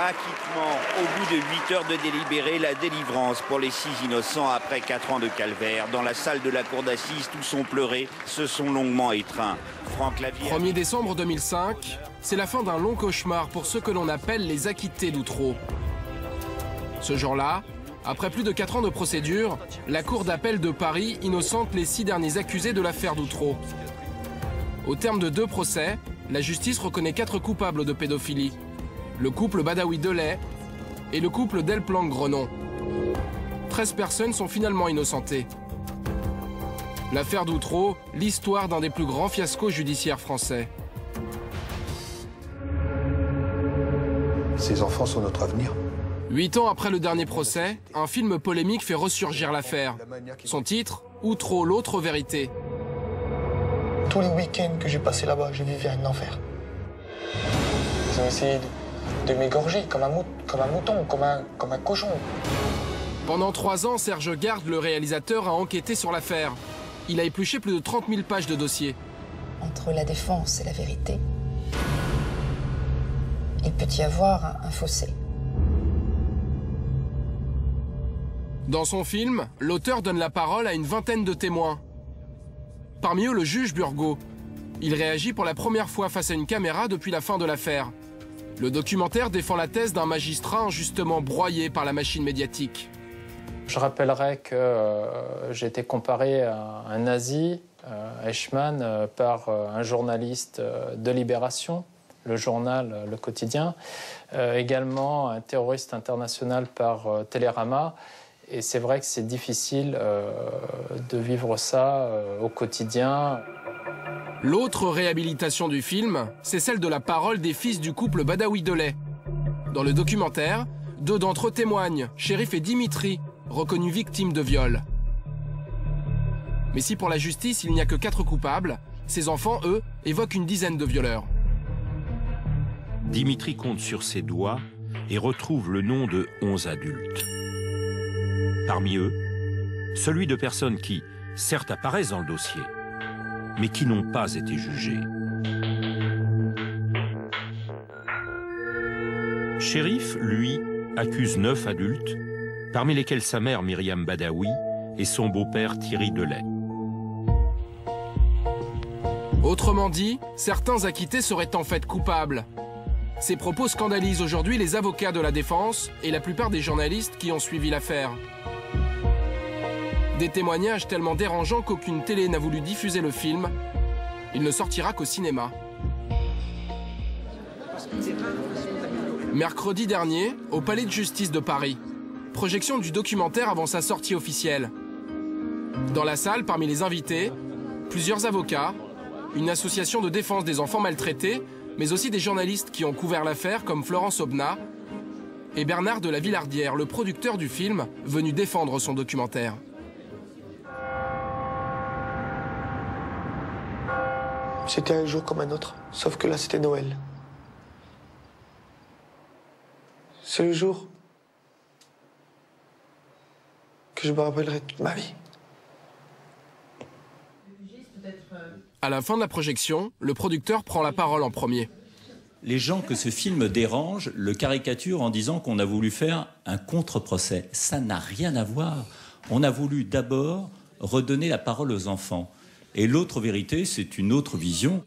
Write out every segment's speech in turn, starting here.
Acquittement. Au bout de 8 heures de délibéré, la délivrance pour les 6 innocents après 4 ans de calvaire. Dans la salle de la cour d'assises, tous ont pleuré, se sont longuement étreints. Franck Lavier... 1er décembre 2005, c'est la fin d'un long cauchemar pour ceux que l'on appelle les acquittés d'Outreau. Ce jour-là, après plus de 4 ans de procédure, la cour d'appel de Paris innocente les 6 derniers accusés de l'affaire d'Outreau. Au terme de 2 procès, la justice reconnaît 4 coupables de pédophilie. Le couple Badawi-Delay et le couple Delplanque-Grenon. 13 personnes sont finalement innocentées. L'affaire d'Outreau, l'histoire d'un des plus grands fiascos judiciaires français. Ces enfants sont notre avenir. 8 ans après le dernier procès, un film polémique fait ressurgir l'affaire. Son titre, Outreau, l'autre vérité. Tous les week-ends que j'ai passés là-bas, je vivais un enfer. Ils ont essayé de m'égorger comme un mouton, comme un cochon. Pendant 3 ans, Serge Garde, le réalisateur, a enquêté sur l'affaire. Il a épluché plus de 30 000 pages de dossier. Entre la défense et la vérité, il peut y avoir un fossé. Dans son film, l'auteur donne la parole à une vingtaine de témoins. Parmi eux, le juge Burgot. Il réagit pour la première fois face à une caméra depuis la fin de l'affaire. Le documentaire défend la thèse d'un magistrat injustement broyé par la machine médiatique. Je rappellerai que j'ai été comparé à un nazi, Eichmann, par un journaliste de Libération, le journal Le Quotidien, également un terroriste international par Télérama. Et c'est vrai que c'est difficile de vivre ça au quotidien. L'autre réhabilitation du film, c'est celle de la parole des fils du couple Badawi-Delay. Dans le documentaire, 2 d'entre eux témoignent, Chérif et Dimitri, reconnus victimes de viol. Mais si pour la justice il n'y a que 4 coupables, ces enfants, eux, évoquent une dizaine de violeurs. Dimitri compte sur ses doigts et retrouve le nom de 11 adultes. Parmi eux, celui de personnes qui, certes, apparaissent dans le dossier, mais qui n'ont pas été jugées. Chérif, lui, accuse 9 adultes, parmi lesquels sa mère Myriam Badawi et son beau-père Thierry Delay. Autrement dit, certains acquittés seraient en fait coupables. Ces propos scandalisent aujourd'hui les avocats de la défense et la plupart des journalistes qui ont suivi l'affaire. Des témoignages tellement dérangeants qu'aucune télé n'a voulu diffuser le film. Il ne sortira qu'au cinéma. Mercredi dernier, au Palais de Justice de Paris. Projection du documentaire avant sa sortie officielle. Dans la salle, parmi les invités, plusieurs avocats, une association de défense des enfants maltraités, mais aussi des journalistes qui ont couvert l'affaire comme Florence Aubenas et Bernard de la Villardière, le producteur du film, venu défendre son documentaire. C'était un jour comme un autre, sauf que là c'était Noël. C'est le jour que je me rappellerai toute ma vie. À la fin de la projection, le producteur prend la parole en premier. Les gens que ce film dérange le caricaturent en disant qu'on a voulu faire un contre-procès. Ça n'a rien à voir. On a voulu d'abord redonner la parole aux enfants. Et l'autre vérité, c'est une autre vision.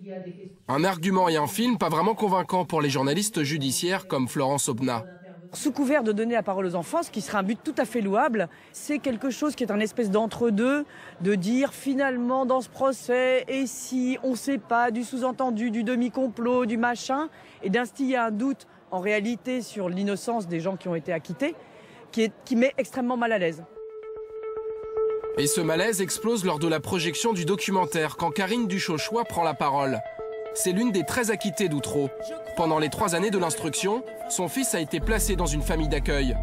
Un argument et un film pas vraiment convaincants pour les journalistes judiciaires comme Florence Aubenas. Sous couvert de donner la parole aux enfants, ce qui serait un but tout à fait louable, c'est quelque chose qui est un espèce d'entre-deux, de dire finalement dans ce procès, et si on ne sait pas, du sous-entendu, du demi-complot, du machin, et d'instiller un doute en réalité sur l'innocence des gens qui ont été acquittés, qui met extrêmement mal à l'aise. Et ce malaise explose lors de la projection du documentaire quand Karine Duchauchois prend la parole. C'est l'une des 13 acquittées d'Outreau. Pendant les 3 années de l'instruction, son fils a été placé dans une famille d'accueil.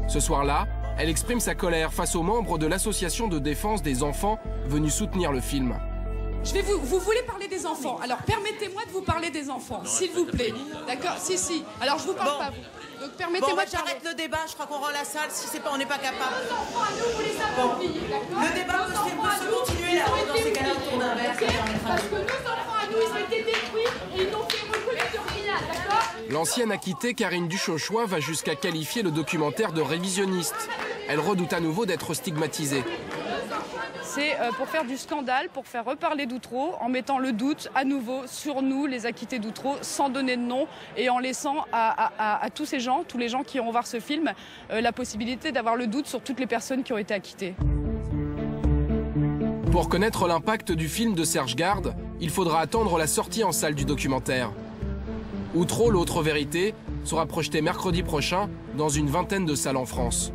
Ce soir-là, elle exprime sa colère face aux membres de l'association de défense des enfants venus soutenir le film. Vous voulez parler des enfants, alors permettez-moi de vous parler des enfants, s'il vous plaît. D'accord? Si. Alors je vous parle pas, vous. Donc permettez-moi de j'arrête le débat, je crois qu'on rend la salle si on n'est pas capable. Nos enfants à nous, vous les avez oubliés, d'accord? Le débat peut se continuer là, dans ces cas-là, autour d'un verre. Parce que nos enfants à nous, ils ont été détruits et ils n'ont fait recul sur rien, d'accord? L'ancienne acquittée Karine Duchauchois va jusqu'à qualifier le documentaire de révisionniste. Elle redoute à nouveau d'être stigmatisée. C'est pour faire du scandale, pour faire reparler d'Outreau, en mettant le doute à nouveau sur nous, les acquittés d'Outreau, sans donner de nom et en laissant à tous ces gens, tous les gens qui iront voir ce film, la possibilité d'avoir le doute sur toutes les personnes qui ont été acquittées. Pour connaître l'impact du film de Serge Garde, il faudra attendre la sortie en salle du documentaire. Outreau, l'autre vérité, sera projeté mercredi prochain dans une vingtaine de salles en France.